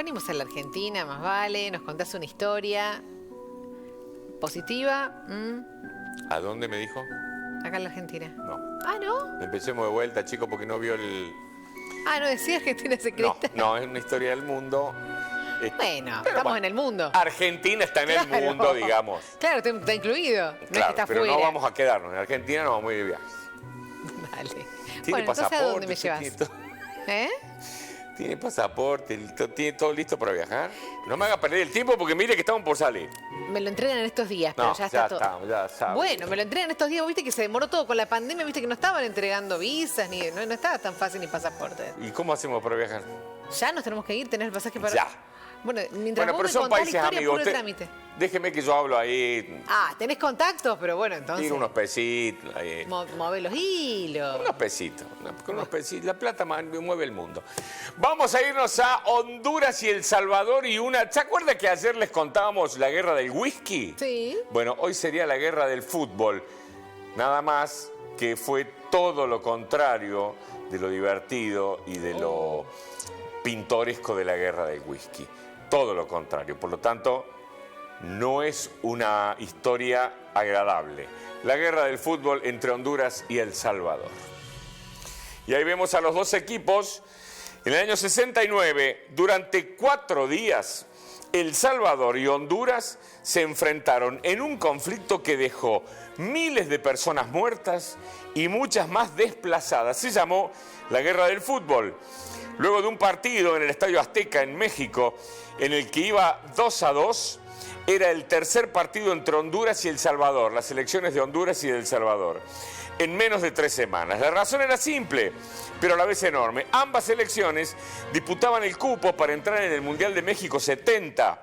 venimos a la Argentina, más vale, nos contás una historia positiva. ¿A dónde me dijo? Acá en la Argentina. No. Ah, ¿no? Empecemos de vuelta, chicos, porque no vio el... Ah, ¿no decías Argentina secreta? No, es una historia del mundo. Bueno, Pero estamos en el mundo. Argentina está en el mundo, digamos. Claro, está incluido. No es que Claro, está pero fuera. no vamos a quedarnos. En Argentina nos vamos a ir de viaje. Vale. ¿Tiene Bueno, entonces, ¿a dónde me pasaporte? llevas? ¿Eh? ¿Tiene pasaporte? ¿Tiene todo listo para viajar? No me haga perder el tiempo porque mire que estamos por salir. Me lo entregan en estos días, pero No, ya está todo. estamos, ya sabes. Bueno, me lo entregan estos días, viste que se demoró todo con la pandemia, viste que no estaban entregando visas, no estaba tan fácil ni pasaporte. ¿Y cómo hacemos para viajar? Ya nos tenemos que ir, tenés el pasaje para... Ya. Bueno, mientras Bueno, vos pero me son contás la países historia, amigos. puro trámite. Déjeme que yo hablo ahí. Ah, tenés contactos, pero bueno, entonces... Tiro unos pesitos. Ahí. Move los hilos. Unos pesitos. Con unos pesitos. La plata mueve el mundo. Vamos a irnos a Honduras y El Salvador y una... ¿Se acuerda que ayer les contábamos la guerra del whisky? Sí. Bueno, hoy sería la guerra del fútbol. Nada más que fue todo lo contrario de lo divertido y de lo pintoresco de la guerra del whisky. Todo lo contrario. Por lo tanto, no es una historia agradable. La guerra del fútbol entre Honduras y El Salvador. Y ahí vemos a los dos equipos. En el año 69, durante 4 días, El Salvador y Honduras se enfrentaron en un conflicto que dejó miles de personas muertas y muchas más desplazadas. Se llamó la Guerra del Fútbol. Luego de un partido en el Estadio Azteca en México, en el que iba 2-2, era el tercer partido entre Honduras y El Salvador, las selecciones de Honduras y de El Salvador, en menos de 3 semanas. La razón era simple, pero a la vez enorme. Ambas selecciones disputaban el cupo para entrar en el Mundial de México 70.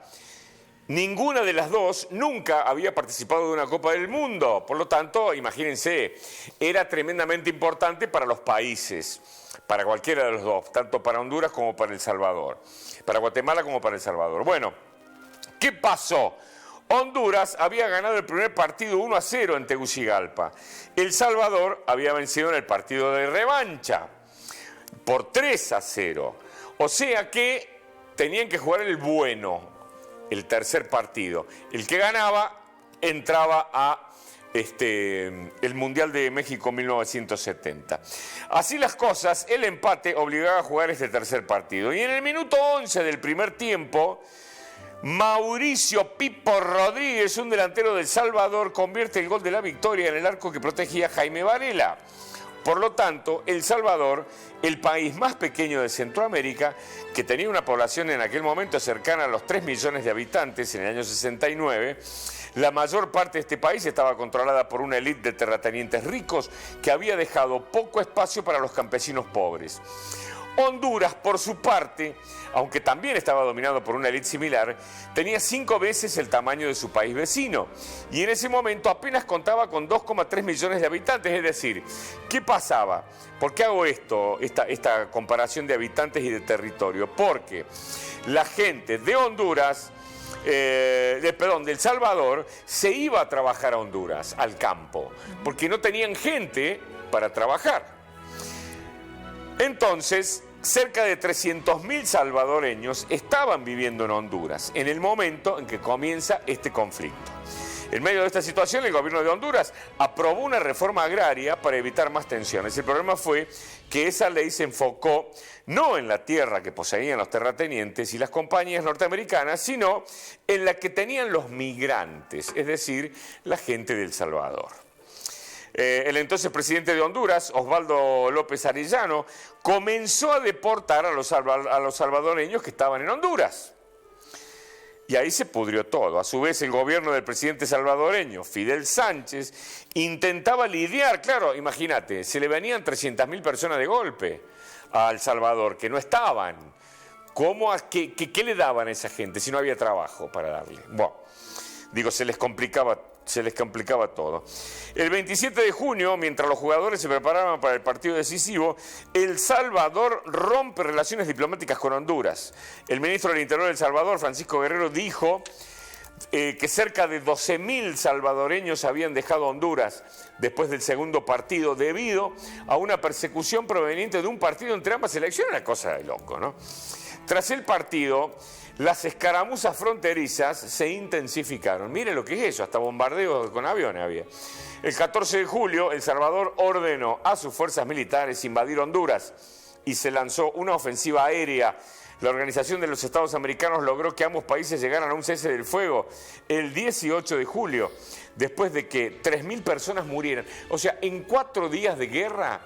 Ninguna de las dos nunca había participado de una Copa del Mundo. Por lo tanto, imagínense, era tremendamente importante para los países, para cualquiera de los dos, tanto para Honduras como para El Salvador, para Guatemala como para El Salvador. Bueno, ¿qué pasó? Honduras había ganado el primer partido 1-0 en Tegucigalpa. El Salvador había vencido en el partido de revancha por 3-0. O sea que tenían que jugar el bueno, el tercer partido. El que ganaba entraba a el Mundial de México 1970. Así las cosas, el empate obligaba a jugar este tercer partido. Y en el minuto 11 del primer tiempo, Mauricio Pipo Rodríguez, un delantero del Salvador, convierte el gol de la victoria en el arco que protegía Jaime Varela. Por lo tanto, El Salvador, el país más pequeño de Centroamérica, que tenía una población en aquel momento cercana a los 3 millones de habitantes en el año 69, la mayor parte de este país estaba controlada por una élite de terratenientes ricos que había dejado poco espacio para los campesinos pobres. Honduras, por su parte, aunque también estaba dominado por una élite similar, tenía 5 veces el tamaño de su país vecino y en ese momento apenas contaba con 2,3 millones de habitantes. Es decir, ¿qué pasaba? ¿Por qué hago esta comparación de habitantes y de territorio? Porque la gente de Honduras, del Salvador, se iba a trabajar a Honduras, al campo, porque no tenían gente para trabajar. Entonces, cerca de 300.000 salvadoreños estaban viviendo en Honduras en el momento en que comienza este conflicto. En medio de esta situación, el gobierno de Honduras aprobó una reforma agraria para evitar más tensiones. El problema fue que esa ley se enfocó no en la tierra que poseían los terratenientes y las compañías norteamericanas, sino en la que tenían los migrantes, es decir, la gente de El Salvador. El entonces presidente de Honduras, Osvaldo López Arellano, comenzó a deportar a los salvadoreños que estaban en Honduras. Y ahí se pudrió todo. A su vez, el gobierno del presidente salvadoreño, Fidel Sánchez, intentaba lidiar, claro, imagínate, se le venían 300.000 personas de golpe a El Salvador, que no estaban. ¿Qué le daban a esa gente si no había trabajo para darle? Bueno, digo, se les complicaba todo. El 27 de junio, mientras los jugadores se preparaban para el partido decisivo, El Salvador rompe relaciones diplomáticas con Honduras. El ministro del Interior de El Salvador, Francisco Guerrero, dijo que cerca de 12.000 salvadoreños habían dejado Honduras después del segundo partido debido a una persecución proveniente de un partido entre ambas elecciones. Una cosa de loco, ¿no? Tras el partido, las escaramuzas fronterizas se intensificaron. Mire lo que es eso, hasta bombardeos con aviones había. El 14 de julio, El Salvador ordenó a sus fuerzas militares invadir Honduras y se lanzó una ofensiva aérea. La Organización de los Estados Americanos logró que ambos países llegaran a un cese del fuego el 18 de julio, después de que 3.000 personas murieran. O sea, en 4 días de guerra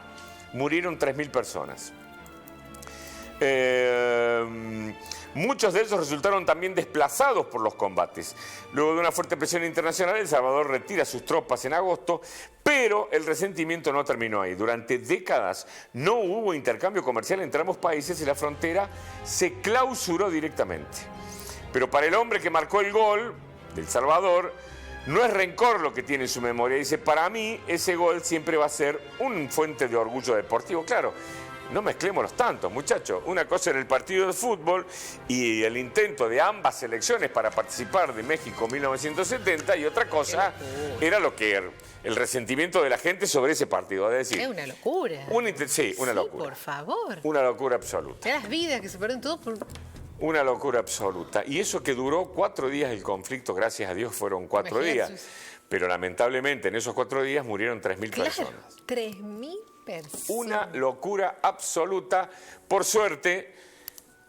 murieron 3.000 personas. Muchos de ellos resultaron también desplazados por los combates. Luego de una fuerte presión internacional, El Salvador retira sus tropas en agosto, pero el resentimiento no terminó ahí. Durante décadas no hubo intercambio comercial entre ambos países y la frontera se clausuró directamente. Pero para el hombre que marcó el gol de El Salvador, no es rencor lo que tiene en su memoria. Dice, para mí ese gol siempre va a ser una fuente de orgullo deportivo. Claro, no mezclemos los tantos, muchachos. Una cosa era el partido de fútbol y el intento de ambas selecciones para participar de México 1970 y otra cosa era lo que el resentimiento de la gente sobre ese partido. Es decir, es una locura. Sí, una locura. Por favor. Una locura absoluta. Las vidas que se pierden todo por... Una locura absoluta. Y eso que duró 4 días el conflicto, gracias a Dios fueron 4 días. Pero lamentablemente en esos 4 días murieron 3.000 personas. 3.000 personas. Una locura absoluta. Por suerte,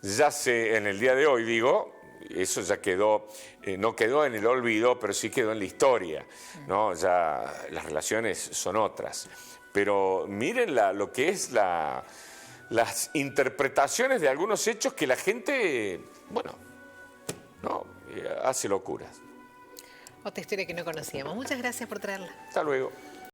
en el día de hoy, digo, eso ya quedó, no quedó en el olvido, pero sí quedó en la historia, ¿no? Ya las relaciones son otras. Pero miren lo que es las interpretaciones de algunos hechos que la gente, bueno, no, hace locuras. Otra historia que no conocíamos. Muchas gracias por traerla. Hasta luego.